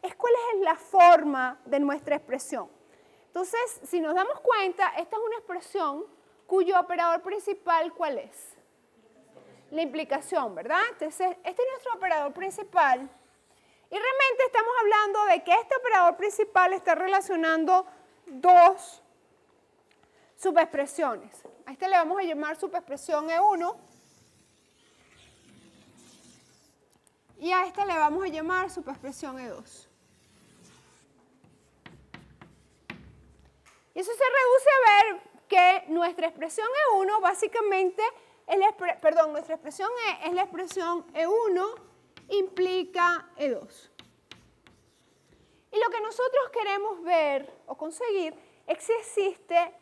es cuál es la forma de nuestra expresión. Entonces, si nos damos cuenta, esta es una expresión cuyo operador principal, ¿cuál es? La implicación, ¿verdad? Entonces, este es nuestro operador principal. Y realmente estamos hablando de que este operador principal está relacionando dos subexpresiones. A este le vamos a llamar subexpresión E1 y a esta le vamos a llamar subexpresión E2. Y eso se reduce a ver que nuestra expresión E1 básicamente es nuestra expresión E es la expresión E1 implica E2. Y lo que nosotros queremos ver o conseguir es si existe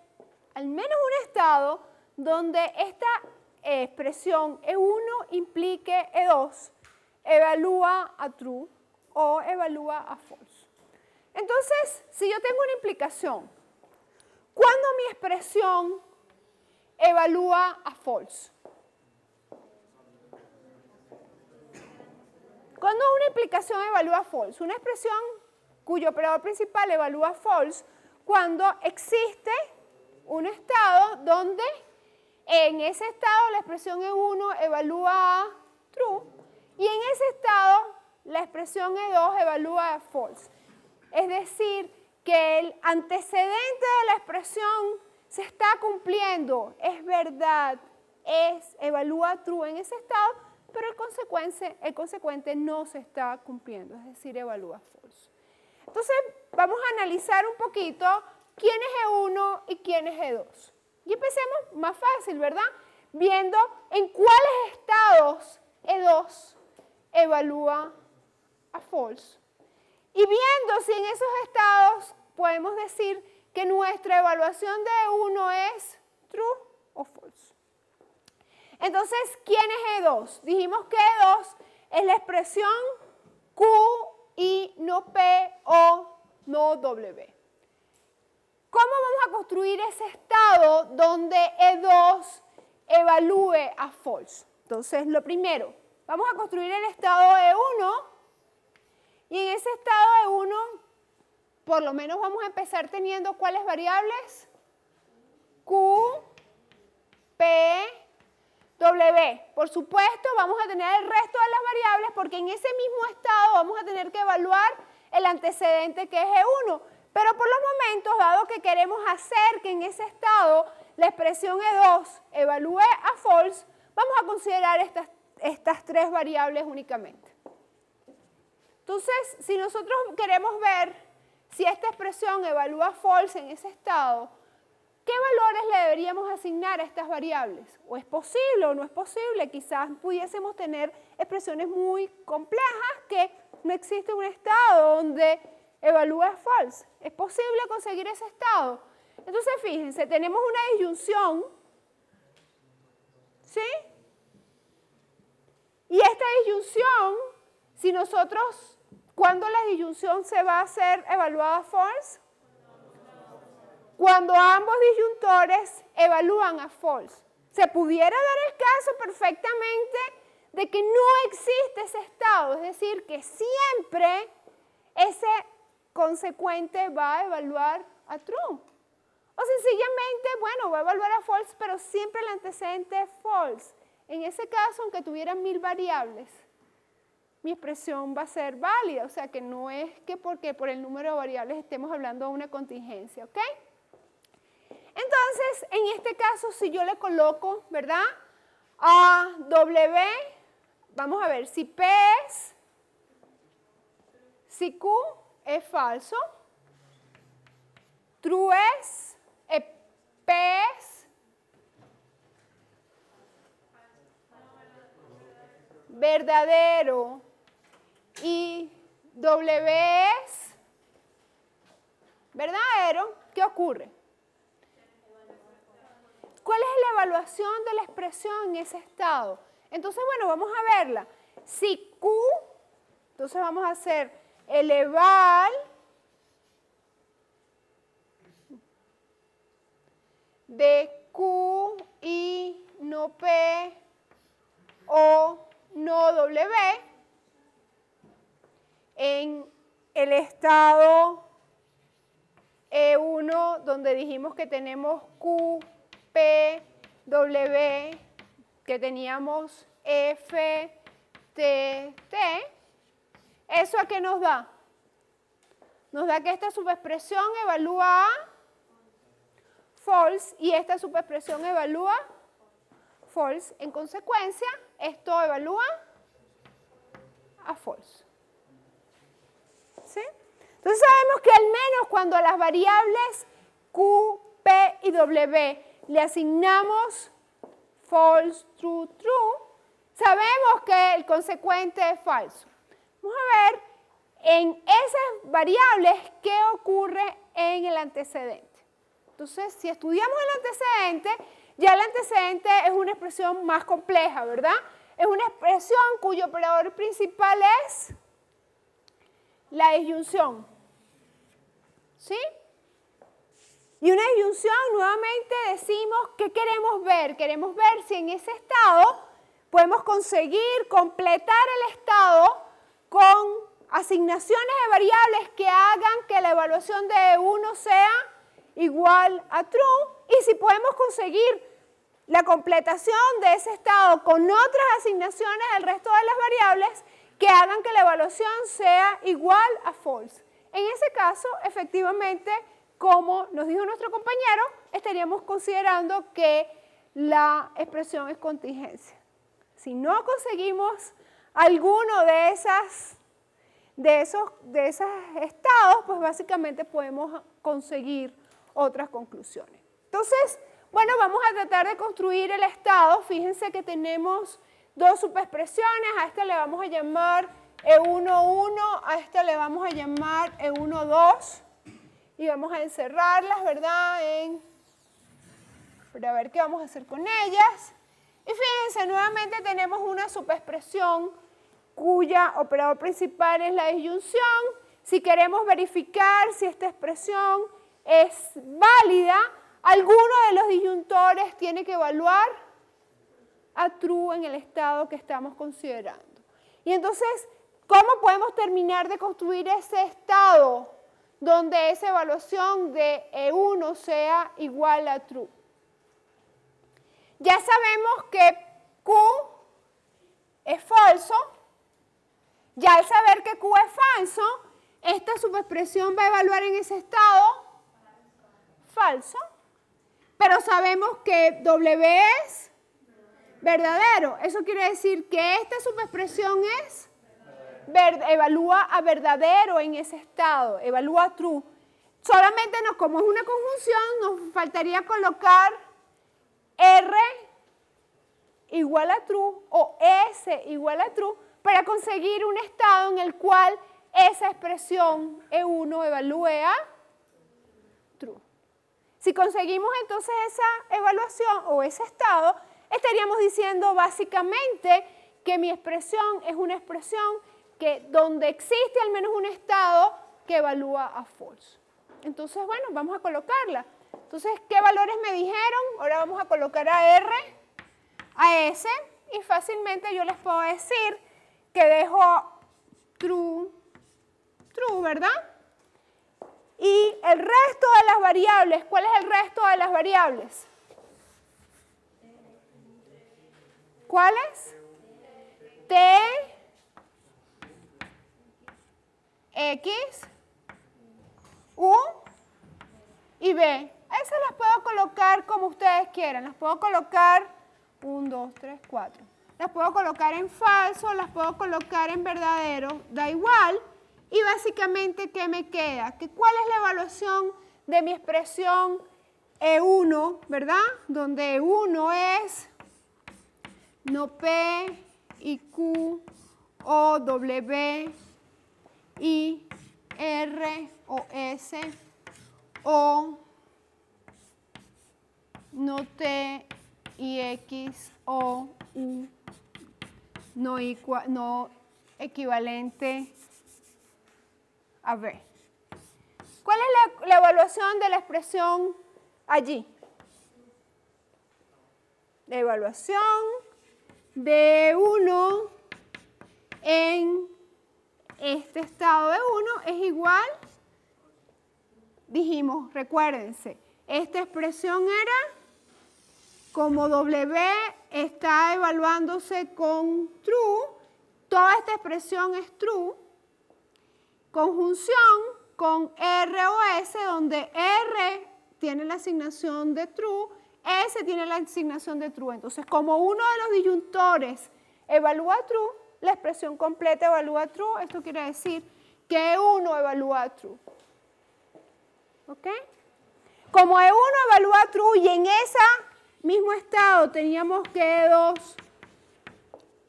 al menos un estado donde esta expresión E1 implique E2 evalúa a true o evalúa a false. Entonces, si yo tengo una implicación, ¿cuándo mi expresión evalúa a false? ¿Cuándo una implicación evalúa a false? Una expresión cuyo operador principal evalúa false cuando existe un estado donde en ese estado la expresión E1 evalúa a true y en ese estado la expresión E2 evalúa a false. Es decir, que el antecedente de la expresión se está cumpliendo, es verdad, evalúa true en ese estado, pero el consecuente no se está cumpliendo, es decir, evalúa false. Entonces, vamos a analizar un poquito quién es E1 y quién es E2. Y empecemos más fácil, ¿verdad? Viendo en cuáles estados E2 evalúa a false. Y viendo si en esos estados podemos decir que nuestra evaluación de E1 es true o false. Entonces, ¿quién es E2? Dijimos que E2 es la expresión Q y no P o no W. ¿Cómo vamos a construir ese estado donde E2 evalúe a false? Entonces, lo primero, vamos a construir el estado E1 y en ese estado E1, por lo menos vamos a empezar teniendo ¿cuáles variables? Q, P, W. Por supuesto, vamos a tener el resto de las variables porque en ese mismo estado vamos a tener que evaluar el antecedente que es E1. Pero por los momentos, dado que queremos hacer que en ese estado la expresión E2 evalúe a false, vamos a considerar estas tres variables únicamente. Entonces, si nosotros queremos ver si esta expresión evalúa false en ese estado, ¿qué valores le deberíamos asignar a estas variables? ¿O es posible o no es posible? Quizás pudiésemos tener expresiones muy complejas que no existe un estado donde evalúa false. ¿Es posible conseguir ese estado? Entonces, fíjense, tenemos una disyunción, ¿sí? Y esta disyunción, si nosotros, ¿cuándo la disyunción se va a hacer evaluada false? Cuando ambos disyuntores evalúan a false. Se pudiera dar el caso perfectamente de que no existe ese estado, es decir, que siempre ese consecuente va a evaluar a true. O sencillamente, bueno, va a evaluar a false, pero siempre el antecedente es false. En ese caso, aunque tuviera 1000 variables, mi expresión va a ser válida. O sea, que no es que porque por el número de variables estemos hablando de una contingencia, ¿ok? Entonces, en este caso, si yo le coloco, ¿verdad? A W, vamos a ver si P es, si Q es falso, true es, P es, verdadero y W es verdadero, ¿qué ocurre? ¿Cuál es la evaluación de la expresión en ese estado? Entonces, bueno, vamos a verla. Si Q, entonces vamos a hacer el eval de Q y no P o no W en el estado E1, donde dijimos que tenemos Q, P, W, que teníamos F, T, T, ¿eso a qué nos da? Nos da que esta subexpresión evalúa a false y esta subexpresión evalúa false. En consecuencia, esto evalúa a false. ¿Sí? Entonces sabemos que al menos cuando a las variables Q, P y W le asignamos false, true, true, sabemos que el consecuente es falso. Vamos a ver en esas variables qué ocurre en el antecedente. Entonces, si estudiamos el antecedente, ya el antecedente es una expresión más compleja, ¿verdad? Es una expresión cuyo operador principal es la disyunción. ¿Sí? Y una disyunción, nuevamente decimos, ¿qué queremos ver? Queremos ver si en ese estado podemos conseguir completar el estado con asignaciones de variables que hagan que la evaluación de E1 sea igual a true, y si podemos conseguir la completación de ese estado con otras asignaciones del resto de las variables que hagan que la evaluación sea igual a false. En ese caso, efectivamente, como nos dijo nuestro compañero, estaríamos considerando que la expresión es contingencia. Si no conseguimos alguno de esos estados, pues básicamente podemos conseguir otras conclusiones. Entonces, bueno, vamos a tratar de construir el estado. Fíjense que tenemos dos subexpresiones. A esta le vamos a llamar E1,1, a esta le vamos a llamar E1,2. Y vamos a encerrarlas, ¿verdad? Para ver qué vamos a hacer con ellas. Y fíjense, nuevamente tenemos una subexpresión cuya operador principal es la disyunción. Si queremos verificar si esta expresión es válida, alguno de los disyuntores tiene que evaluar a true en el estado que estamos considerando. Y entonces, ¿cómo podemos terminar de construir ese estado donde esa evaluación de E1 sea igual a true? Ya sabemos que Q es falso. Ya al saber que Q es falso, esta subexpresión va a evaluar en ese estado falso. Pero sabemos que W es verdadero. Eso quiere decir que esta subexpresión evalúa a verdadero en ese estado, evalúa a true. Solamente como es una conjunción, nos faltaría colocar R igual a true o S igual a true para conseguir un estado en el cual esa expresión E1 evalúe a true. Si conseguimos entonces esa evaluación o ese estado, estaríamos diciendo básicamente que mi expresión es una expresión que donde existe al menos un estado que evalúa a false. Entonces, bueno, vamos a colocarla. Entonces, ¿qué valores me dijeron? Ahora vamos a colocar a R, a S, y fácilmente yo les puedo decir que dejo true, true, ¿verdad? Y el resto de las variables, ¿cuál es el resto de las variables? ¿Cuáles? T, X, U y B. Esas las puedo colocar como ustedes quieran. Las puedo colocar 1, 2, 3, 4. Las puedo colocar en falso, las puedo colocar en verdadero, da igual. Y básicamente, ¿qué me queda? ¿Cuál es la evaluación de mi expresión E1, ¿verdad? Donde E1 es no P y Q o W y R o S o no T y X o U no equivalente a B. ¿Cuál es la evaluación de la expresión allí? La evaluación de 1 en este estado de 1 es igual, dijimos, recuérdense, esta expresión era como W está evaluándose con true, toda esta expresión es true, conjunción con R o S, donde R tiene la asignación de true, S tiene la asignación de true. Entonces, como uno de los disyuntores evalúa true, la expresión completa evalúa true. Esto quiere decir que E1 evalúa true. ¿Ok? Como E1 evalúa true y en ese mismo estado teníamos que E2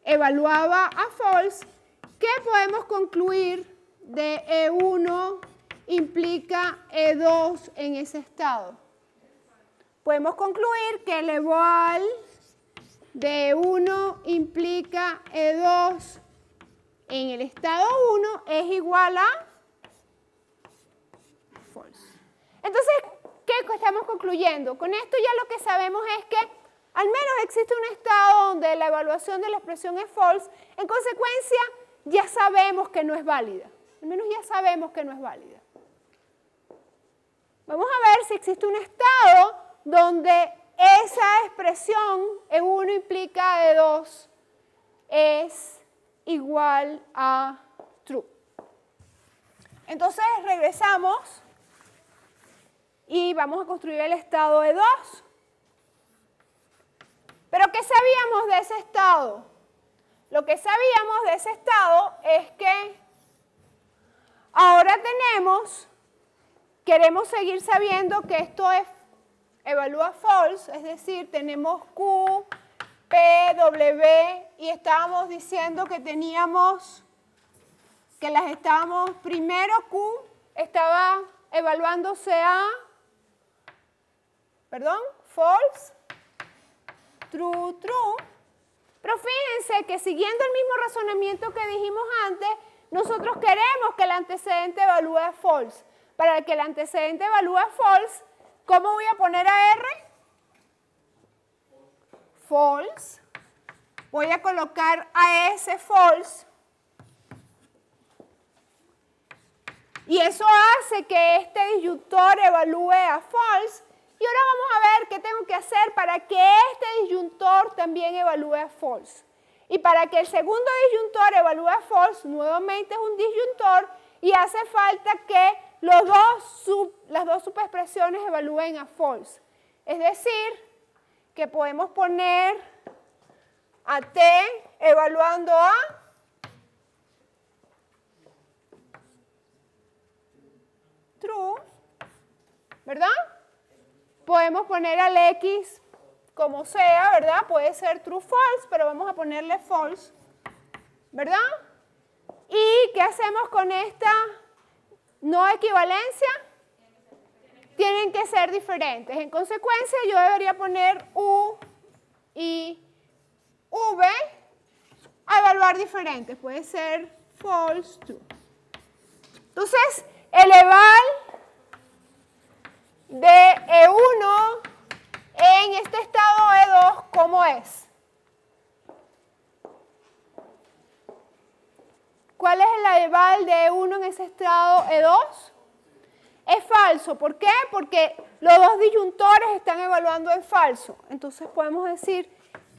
evaluaba a false, ¿qué podemos concluir de E1 implica E2 en ese estado? Podemos concluir que el eval de E1 implica E2 en el estado 1 es igual a false. Entonces, ¿qué estamos concluyendo? Con esto ya lo que sabemos es que al menos existe un estado donde la evaluación de la expresión es false. En consecuencia, ya sabemos que no es válida. Al menos ya sabemos que no es válida. Vamos a ver si existe un estado donde esa expresión E1 implica E2 es igual a true. Entonces regresamos y vamos a construir el estado E2. ¿Pero qué sabíamos de ese estado? Lo que sabíamos de ese estado es que ahora queremos seguir sabiendo que esto es evalúa false, es decir, tenemos Q, P, W y estábamos diciendo que teníamos, primero Q estaba evaluándose a, false, true, true, pero fíjense que siguiendo el mismo razonamiento que dijimos antes, nosotros queremos que el antecedente evalúe a false. Para que el antecedente evalúe a false, ¿cómo voy a poner a R? False. Voy a colocar a S false. Y eso hace que este disyuntor evalúe a false. Y ahora vamos a ver qué tengo que hacer para que este disyuntor también evalúe a false. Y para que el segundo disyuntor evalúe a false, nuevamente es un disyuntor y hace falta que las dos subexpresiones evalúen a false. Es decir, que podemos poner a T evaluando a true, ¿verdad? Podemos poner al X como sea, ¿verdad? Puede ser true, false, pero vamos a ponerle false, ¿verdad? ¿Y qué hacemos con esta no equivalencia? Tienen que ser diferentes. En consecuencia, yo debería poner U y V a evaluar diferentes. Puede ser false, true. Entonces, el eval de E1 en este estado E2, ¿cómo es? ¿Cuál es el eval de E1 en ese estado E2? Es falso. ¿Por qué? Porque los dos disyuntores están evaluando en falso. Entonces podemos decir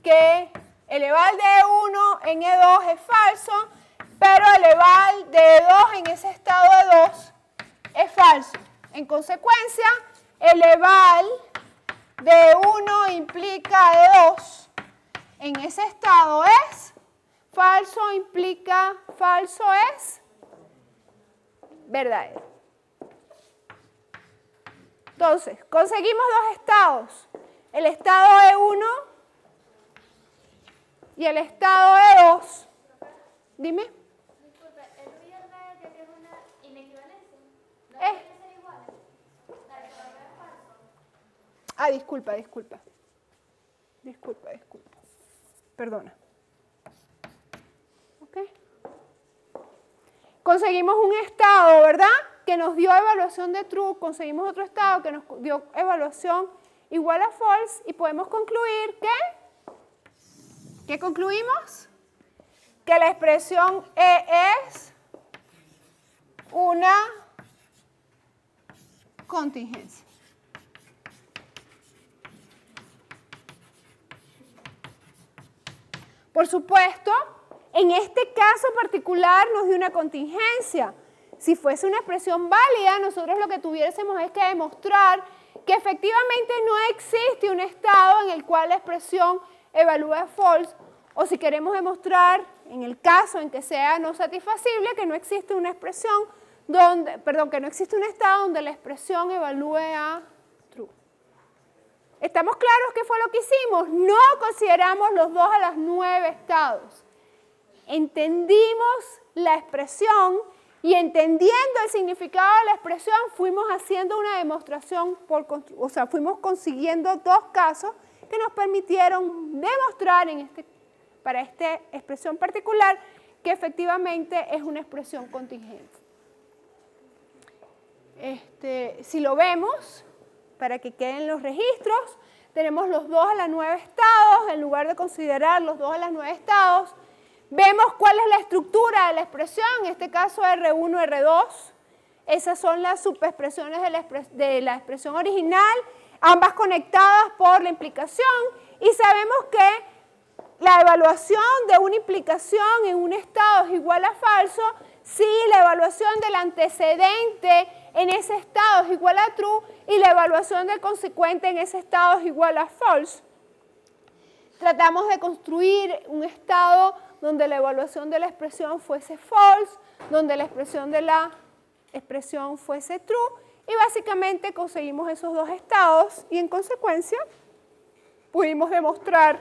que el eval de E1 en E2 es falso, pero el eval de E2 en ese estado E2 es falso. En consecuencia, el eval de 1 implica E2 en ese estado es falso, implica falso es verdadero. Entonces, conseguimos dos estados, el estado E1 y el estado E2. Dime. Disculpe, ¿el ruido de que es una inequivalencia? ¿No tiene que ser igual? Disculpa. Perdona. ¿Ok? Conseguimos un estado, ¿verdad? Que nos dio evaluación de true. Conseguimos otro estado que nos dio evaluación igual a false. Y podemos concluir que... ¿Qué concluimos? Que la expresión E es una contingencia. Por supuesto, en este caso particular nos dio una contingencia. Si fuese una expresión válida, nosotros lo que tuviésemos es que demostrar que efectivamente no existe un estado en el cual la expresión evalúa false, o si queremos demostrar, en el caso en que sea no satisfacible, que no existe una expresión donde, que no existe un estado donde la expresión evalúe a true. ¿Estamos claros qué fue lo que hicimos? No consideramos los 2 a las 9 estados. Entendimos la expresión y entendiendo el significado de la expresión fuimos haciendo una demostración, fuimos consiguiendo 2 casos que nos permitieron demostrar para esta expresión particular que efectivamente es una expresión contingente. Si lo vemos, para que queden los registros, tenemos los 2 a las 9 estados, en lugar de considerar los 2 a las 9 estados, vemos cuál es la estructura de la expresión, en este caso R1, R2, esas son las subexpresiones de la expresión original, ambas conectadas por la implicación, y sabemos que la evaluación de una implicación en un estado es igual a falso si la evaluación del antecedente en ese estado es igual a true y la evaluación del consecuente en ese estado es igual a false. Tratamos de construir un estado donde la evaluación de la expresión fuese false, donde la expresión de la expresión fuese true, y básicamente conseguimos esos 2 estados y en consecuencia pudimos demostrar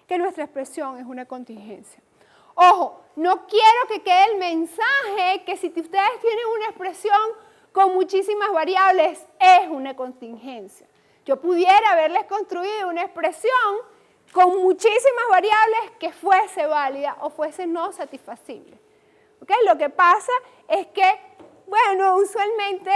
que nuestra expresión es una contingencia. Ojo, no quiero que quede el mensaje que si ustedes tienen una expresión con muchísimas variables es una contingencia. Yo pudiera haberles construido una expresión con muchísimas variables que fuese válida o fuese no satisfacible. ¿Okay? Lo que pasa es que, bueno, usualmente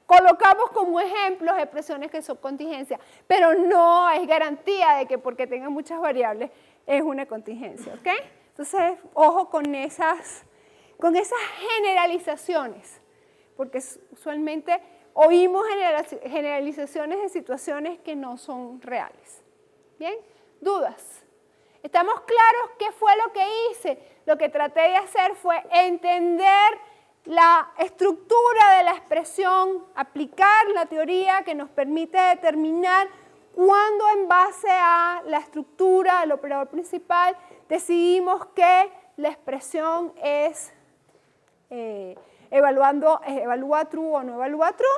colocamos como ejemplos expresiones que son contingencias, pero no es garantía de que porque tengan muchas variables es una contingencia. ¿Okay? Entonces, ojo con esas generalizaciones, porque usualmente oímos generalizaciones de situaciones que no son reales. ¿Bien? ¿Dudas? ¿Estamos claros qué fue lo que hice? Lo que traté de hacer fue entender la estructura de la expresión, aplicar la teoría que nos permite determinar cuándo en base a la estructura del operador principal decidimos que la expresión es evalúa true o no evalúa true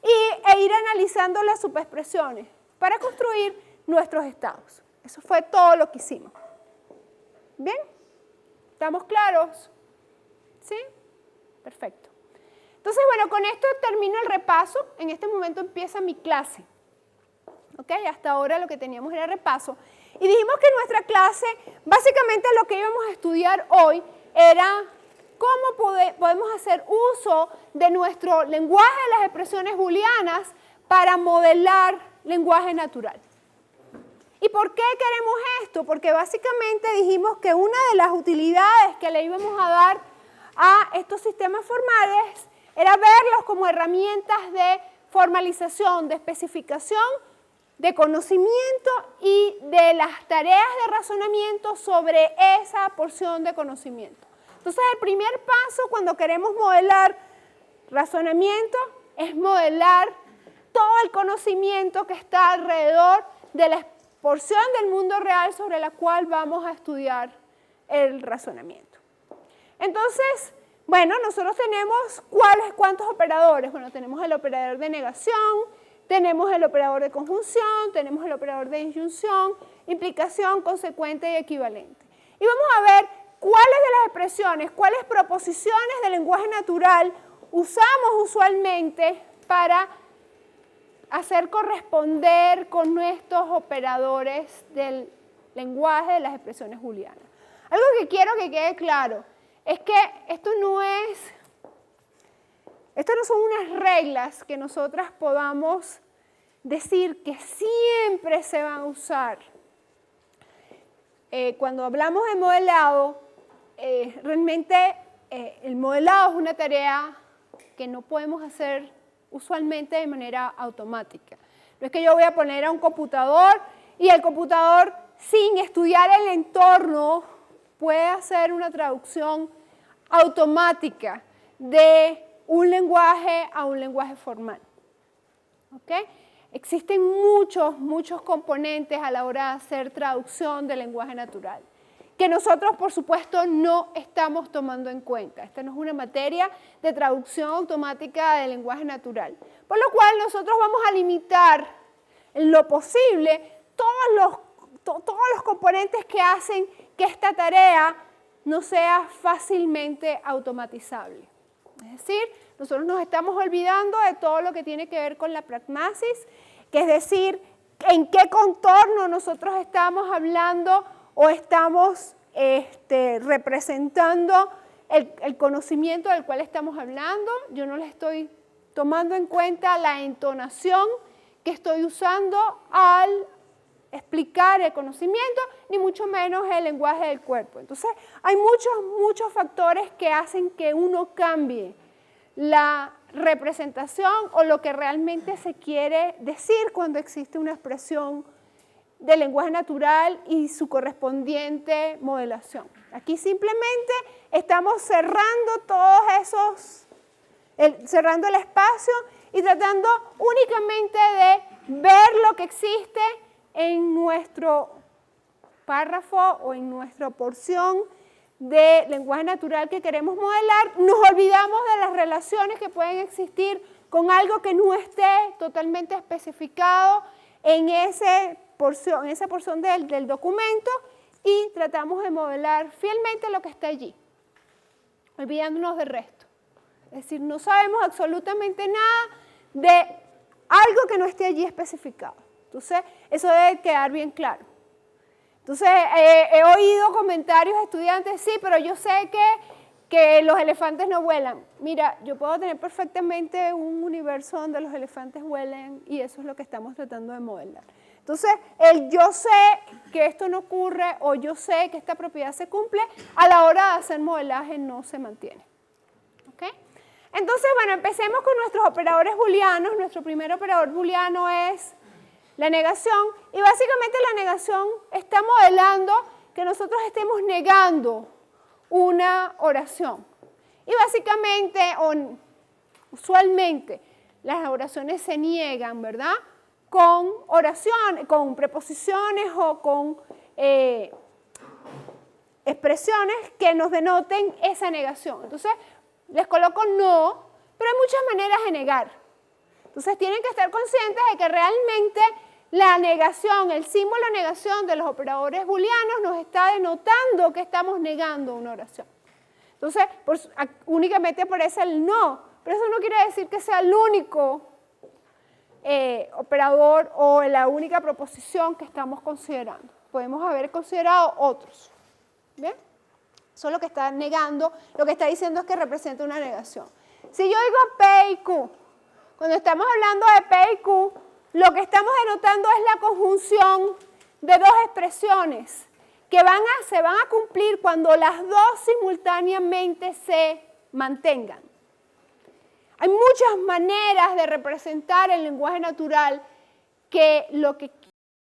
e ir analizando las subexpresiones para construir nuestros estados. Eso fue todo lo que hicimos. ¿Bien? ¿Estamos claros? ¿Sí? Perfecto. Entonces, bueno, con esto termino el repaso. En este momento empieza mi clase. ¿Ok? Hasta ahora lo que teníamos era repaso. Y dijimos que nuestra clase, básicamente lo que íbamos a estudiar hoy era cómo podemos hacer uso de nuestro lenguaje de las expresiones booleanas para modelar lenguaje natural. ¿Y por qué queremos esto? Porque básicamente dijimos que una de las utilidades que le íbamos a dar a estos sistemas formales era verlos como herramientas de formalización, de especificación, de conocimiento y de las tareas de razonamiento sobre esa porción de conocimiento. Entonces, el primer paso cuando queremos modelar razonamiento es modelar todo el conocimiento que está alrededor de la porción del mundo real sobre la cual vamos a estudiar el razonamiento. Entonces, bueno, nosotros tenemos ¿cuántos operadores? Bueno, tenemos el operador de negación, tenemos el operador de conjunción, tenemos el operador de disyunción, implicación, consecuente y equivalente. Y vamos a ver cuáles de las expresiones, cuáles proposiciones del lenguaje natural usamos usualmente para hacer corresponder con nuestros operadores del lenguaje de las expresiones booleanas. Algo que quiero que quede claro es que esto no son unas reglas que nosotras podamos decir que siempre se van a usar. Cuando hablamos de modelado, realmente el modelado es una tarea que no podemos hacer usualmente de manera automática. No es que yo voy a poner a un computador y el computador, sin estudiar el entorno, puede hacer una traducción automática de un lenguaje a un lenguaje formal. ¿Ok? Existen muchos componentes a la hora de hacer traducción del lenguaje natural, que nosotros, por supuesto, no estamos tomando en cuenta. Esta no es una materia de traducción automática del lenguaje natural. Por lo cual, nosotros vamos a limitar en lo posible todos los componentes que hacen que esta tarea no sea fácilmente automatizable. Es decir, nosotros nos estamos olvidando de todo lo que tiene que ver con la pragmasis, que es decir, en qué contorno nosotros estamos hablando o estamos representando el conocimiento del cual estamos hablando. Yo no le estoy tomando en cuenta la entonación que estoy usando al explicar el conocimiento, ni mucho menos el lenguaje del cuerpo. Entonces, hay muchos factores que hacen que uno cambie la representación o lo que realmente se quiere decir cuando existe una expresión del lenguaje natural y su correspondiente modelación. Aquí simplemente estamos cerrando cerrando el espacio y tratando únicamente de ver lo que existe en nuestro párrafo o en nuestra porción de lenguaje natural que queremos modelar. Nos olvidamos de las relaciones que pueden existir con algo que no esté totalmente especificado en esa porción del documento y tratamos de modelar fielmente lo que está allí, olvidándonos del resto. Es decir, no sabemos absolutamente nada de algo que no esté allí especificado. Entonces, eso debe quedar bien claro. Entonces, he oído comentarios de estudiantes, sí, pero yo sé que los elefantes no vuelan. Mira, yo puedo tener perfectamente un universo donde los elefantes vuelen y eso es lo que estamos tratando de modelar. Entonces, el yo sé que esto no ocurre o yo sé que esta propiedad se cumple, a la hora de hacer modelaje no se mantiene. ¿Ok? Entonces, bueno, empecemos con nuestros operadores booleanos. Nuestro primer operador booleano es la negación, y básicamente la negación está modelando que nosotros estemos negando una oración. Y básicamente, usualmente, las oraciones se niegan, ¿verdad? Con oraciones, con preposiciones o con expresiones que nos denoten esa negación. Entonces, les coloco no, pero hay muchas maneras de negar. Entonces, tienen que estar conscientes de que realmente la negación, el símbolo de negación de los operadores booleanos nos está denotando que estamos negando una oración. Entonces, únicamente aparece el no, pero eso no quiere decir que sea el único operador o la única proposición que estamos considerando. Podemos haber considerado otros. ¿Bien? Eso es lo que está negando, lo que está diciendo es que representa una negación. Si yo digo P y Q, cuando estamos hablando de P y Q, lo que estamos denotando es la conjunción de dos expresiones que se van a cumplir cuando las dos simultáneamente se mantengan. Hay muchas maneras de representar el lenguaje natural que lo que